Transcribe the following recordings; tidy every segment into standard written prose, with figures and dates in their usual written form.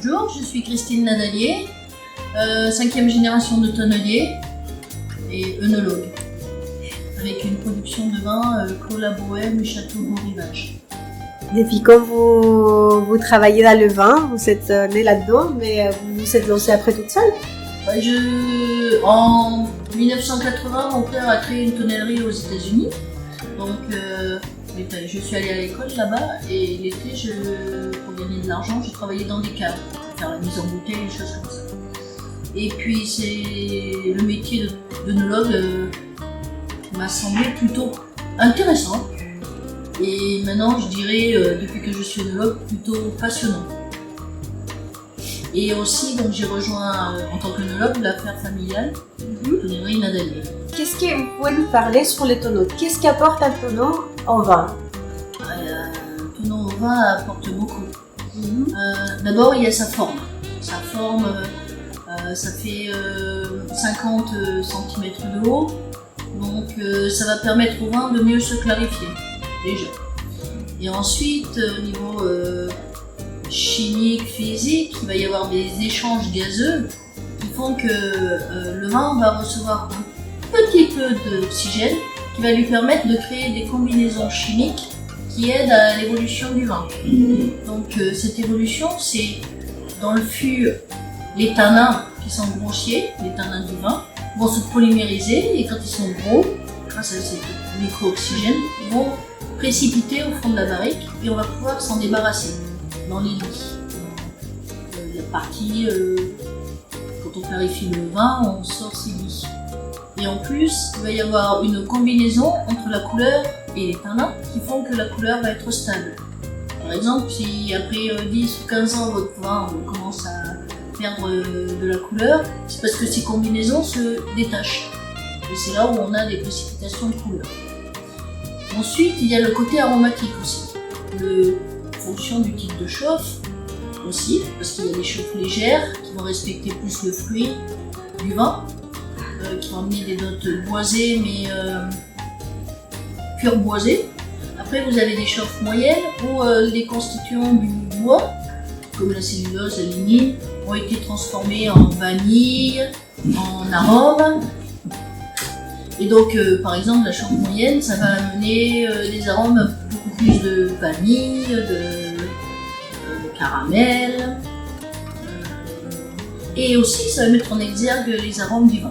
Bonjour, je suis Christine Nadalier, 5e génération de tonnelier et œnologue, avec une production de vin Cola Bohème et Château Beau Rivage. Depuis quand vous travaillez dans le vin, vous êtes née là-dedans, mais vous vous êtes lancée après toute seule? En 1980, mon père a créé une tonnellerie aux États-Unis, donc je suis allée à l'école là-bas et l'été, pour gagner de l'argent, je travaillais dans des caves, pour faire la mise en bouteille, des choses comme ça. Et puis le métier d'œnologue m'a semblé plutôt intéressant et maintenant, je dirais, depuis que je suis œnologue, plutôt passionnant. Et aussi, donc, j'ai rejoint en tant qu'œnologue l'affaire familiale, tonnellerie Nadalier. Qu'est-ce que vous pouvez nous parler sur les tonneaux? Qu'est-ce qu'apporte un tonneau en vin? Un tonneau au vin apporte beaucoup. D'abord, il y a sa forme. Sa forme, ça fait 50 cm de haut, donc ça va permettre au vin de mieux se clarifier, déjà. Et ensuite, au niveau chimique, physique, il va y avoir des échanges gazeux qui font que le vin va recevoir un petit peu d'oxygène qui va lui permettre de créer des combinaisons chimiques qui aident à l'évolution du vin. Donc cette évolution, c'est dans le fût, les tanins qui sont grossiers, les tanins du vin, vont se polymériser et quand ils sont gros, grâce à cet micro-oxygène, vont précipiter au fond de la barrique et on va pouvoir s'en débarrasser dans les lits. La partie, quand on clarifie le vin, on sort ces lits. Et en plus, il va y avoir une combinaison entre la couleur et les tanins qui font que la couleur va être stable. Par exemple, si après 10 ou 15 ans, votre vin commence à perdre de la couleur, c'est parce que ces combinaisons se détachent. Et c'est là où on a des précipitations de couleur. Ensuite, il y a le côté aromatique aussi. En fonction du type de chauffe aussi, parce qu'il y a des chauffes légères qui vont respecter plus le fruit du vin, qui vont amener des notes boisées, mais pure boisée. Après, vous avez des chauffes moyennes où les constituants du bois, comme la cellulose, la lignine, ont été transformés en vanille, en arômes. Et donc, par exemple, la chauffe moyenne, ça va amener des arômes beaucoup plus de vanille, de caramel. Et aussi, ça va mettre en exergue les arômes du vin.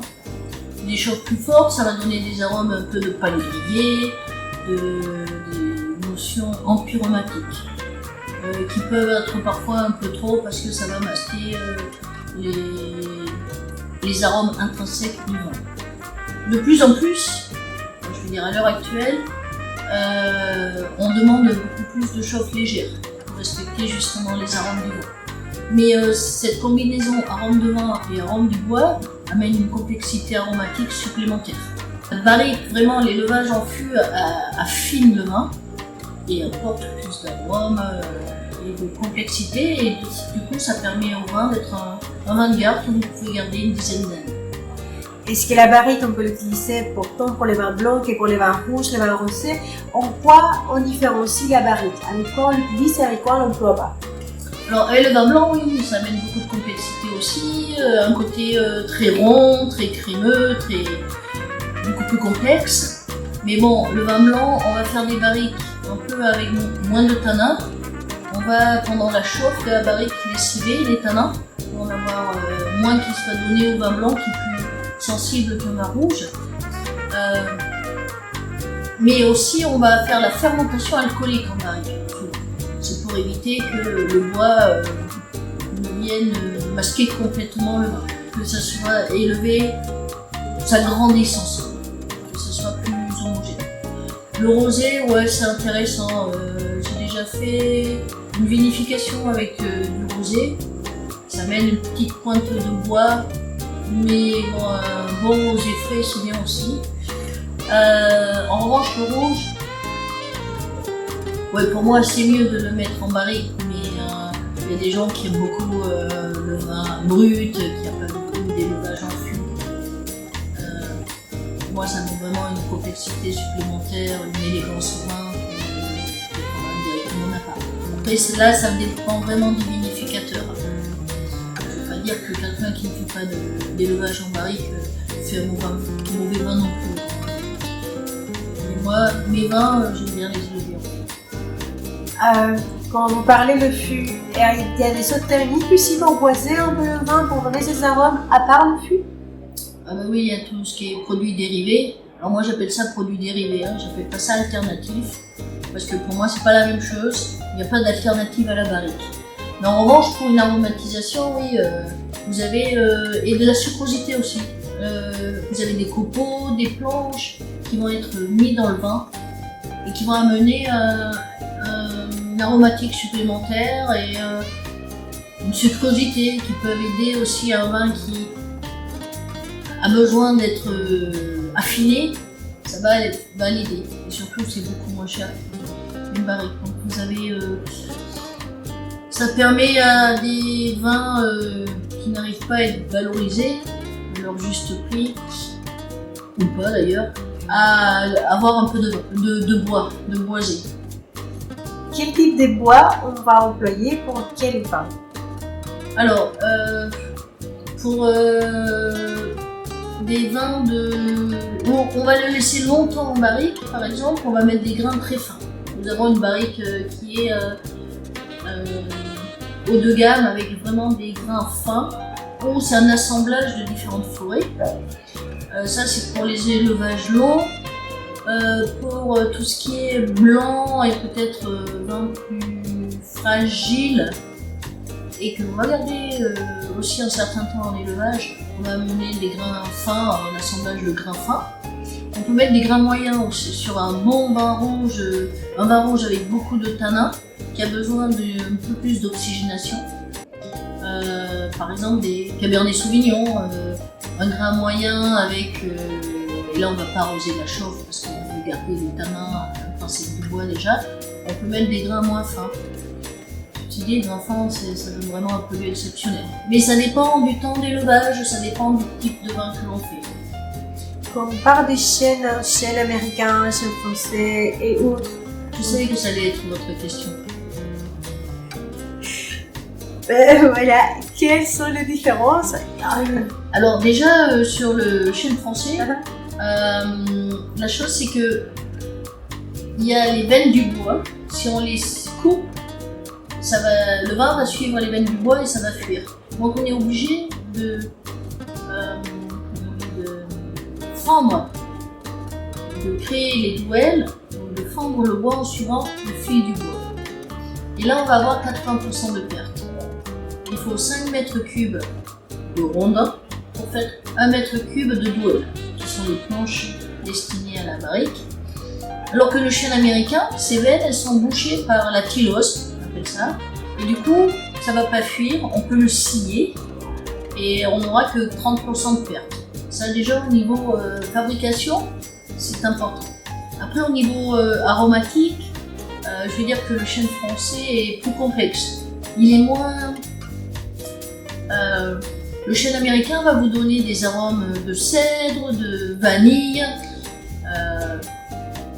Des chauffes plus fortes, ça va donner des arômes un peu de palais grillé, des notions empyromatiques, qui peuvent être parfois un peu trop parce que ça va masquer les arômes intrinsèques du vin. De plus en plus, je veux dire à l'heure actuelle, on demande beaucoup plus de chauffes légères pour respecter justement les arômes du vin. Mais cette combinaison arôme de vin et arôme du bois amène une complexité aromatique supplémentaire. La barrique, vraiment, les levages en fût affinent le vin et apportent plus d'arômes et de complexité. Et du coup, ça permet au vin d'être un vin de garde que vous pouvez garder une dizaine d'années. Est-ce que la barrique, on peut l'utiliser tant pour les vins blancs que pour les vins rouges, les vins rosés? En quoi on différencie la barrique? Avec quoi on l'utilise et avec quoi on l'emploie pas? Alors avec le vin blanc, oui, ça amène beaucoup de complexité aussi, un côté très rond, très crémeux, beaucoup plus complexe. Mais bon, le vin blanc, on va faire des barriques un peu avec moins de tanins. On va, pendant la chauffe de la barrique, lessiver les tanins pour en avoir moins qui soit donné au vin blanc qui est plus sensible qu'un vin rouge. Mais aussi, on va faire la fermentation alcoolique en barrique. C'est pour éviter que le bois ne vienne masquer complètement le vin, que ça soit élevé, ça grandisse ensemble, que ça soit plus homogène. Le rosé, ouais, c'est intéressant. J'ai déjà fait une vinification avec du rosé. Ça amène une petite pointe de bois, mais bon aux effets, c'est bien aussi. En revanche, le rouge, ouais, pour moi c'est mieux de le mettre en barrique, mais il y a des gens qui aiment beaucoup le vin brut, qui n'aiment pas beaucoup d'élevage en fût. Moi, ça donne vraiment une complexité supplémentaire, une élégance au vin que directement n'a pas. Après, là, ça dépend vraiment du vinificateur. Je ne veux pas dire que quelqu'un qui ne fait pas d'élevage en barrique fait un mauvais vin non plus. Mais moi, mes vins, j'aime bien les élever. Quand vous parlez de fût, il y a des autres techniques aussi pour boiser un peu le vin, pour donner ses arômes, à part le fût? Ah bah oui, il y a tout ce qui est produits dérivés. Alors moi j'appelle ça produits dérivés, j'appelle pas ça alternatif, parce que pour moi c'est pas la même chose, il n'y a pas d'alternative à la barrique. Mais en revanche pour une aromatisation, oui, vous avez, et de la sucrosité aussi. Vous avez des copeaux, des planches qui vont être mis dans le vin et qui vont amener une aromatique supplémentaire et une sucrosité qui peuvent aider aussi à un vin qui a besoin d'être affiné, ça va l'aider. Et surtout, c'est beaucoup moins cher qu'une barrique. Donc vous avez, ça permet à des vins qui n'arrivent pas à être valorisés à leur juste prix, ou pas d'ailleurs, à avoir un peu de bois, de boisé. Quel type de bois on va employer pour quel vin? Alors, pour des vins on va le laisser longtemps en barrique, par exemple, on va mettre des grains très fins. Nous avons une barrique qui est haut de gamme avec vraiment des grains fins, où c'est un assemblage de différentes forêts. Ça c'est pour les élevages longs. Pour tout ce qui est blanc et peut-être vin plus fragile et que l'on va garder aussi un certain temps en élevage, on va amener des grains fins, un assemblage de grains fins. On peut mettre des grains moyens aussi sur un bon vin rouge avec beaucoup de tanins qui a besoin d'un peu plus d'oxygénation. Par exemple des Cabernet Sauvignon, un grain moyen avec, et là on ne va pas arroser la chauffe parce qu'on veut garder les tanins quand c'est du bois déjà, on peut mettre des grains moins fins. Cette idée d'un fin, ça donne vraiment un produit exceptionnel. Mais ça dépend du temps d'élevage, ça dépend du type de vin que l'on fait. Quand on parle des chênes américains, chênes français et autres. Je savais que ça allait être votre question. Voilà, quelles sont les différences? Alors déjà, sur le chêne français, la chose c'est que il y a les veines du bois. Si on les coupe, le vin va suivre les veines du bois et ça va fuir. Donc on est obligé de fendre, de créer les douelles, de fendre le bois en suivant le fil du bois. Et là on va avoir 80% de perte. Il faut 5 mètres cubes de rondins pour faire 1 mètre cube de douelles, qui sont les planches destinées à la barrique. Alors que le chêne américain, ses veines elles sont bouchées par la tylose, on appelle ça, et du coup ça va pas fuir, on peut le scier et on n'aura que 30% de perte. Ça déjà au niveau fabrication, c'est important. Après au niveau aromatique, je veux dire que le chêne français est plus complexe. Il est moins... le chêne américain va vous donner des arômes de cèdre, de vanille,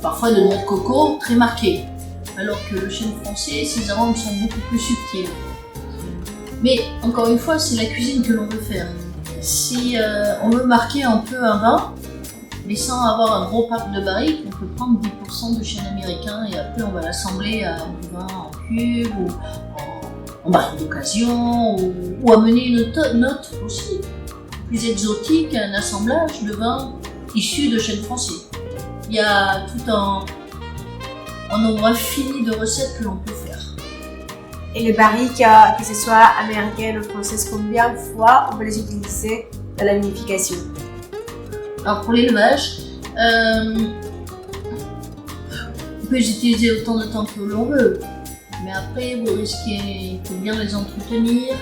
parfois de noix de coco très marqués. Alors que le chêne français, ses arômes sont beaucoup plus subtils. Mais encore une fois, c'est la cuisine que l'on veut faire. Si on veut marquer un peu un vin, mais sans avoir un gros parc de barriques, on peut prendre 10% de chêne américain et après on va l'assembler à du vin en cube ou en barrique d'occasion ou amener une note aussi plus exotique, un assemblage de vins issus de chêne français. Il y a tout un nombre infini de recettes que l'on peut faire. Et les barriques, que ce soit américaines ou françaises, combien de fois on peut les utiliser dans la vinification? Alors pour l'élevage, on peut les utiliser autant de temps que l'on veut. Mais après, vous risquez de bien les entretenir.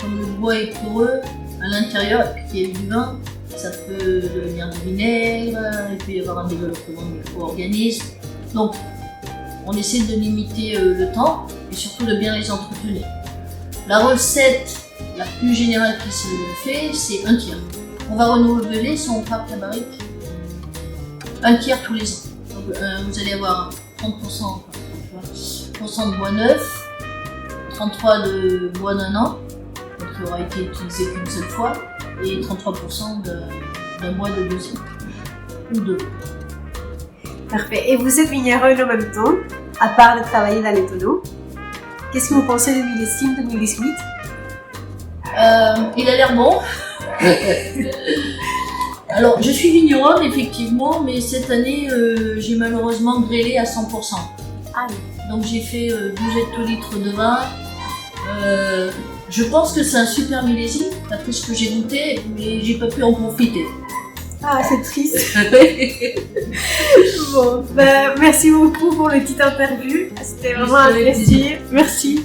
Il comme le bois est poreux à l'intérieur et puis qu'il y a du vin, ça peut devenir du vinaigre, il peut y avoir un développement de micro-organismes. Donc, on essaie de limiter le temps et surtout de bien les entretenir. La recette la plus générale qui se fait, c'est un tiers. On va renouveler son parc à barrique un tiers tous les ans. Donc, vous allez avoir 30% de bois neuf, 33% de bois d'un an, donc qui aura été utilisé qu'une seule fois, et 33% d'un bois de 2 ans, ou 2. Parfait. Et vous êtes vigneronne en même temps, à part de travailler dans les tonneaux. Qu'est-ce que vous pensez de millésime 2018 ? Il a l'air bon. Alors, je suis vigneronne, effectivement, mais cette année, j'ai malheureusement grêlé à 100%. Ah oui. Donc, j'ai fait 12 hectolitres de vin. Je pense que c'est un super millésime, d'après ce que j'ai goûté, mais j'ai pas pu en profiter. Ah, c'est triste. Bon, merci beaucoup pour le petit interview. C'était vraiment un plaisir. Merci.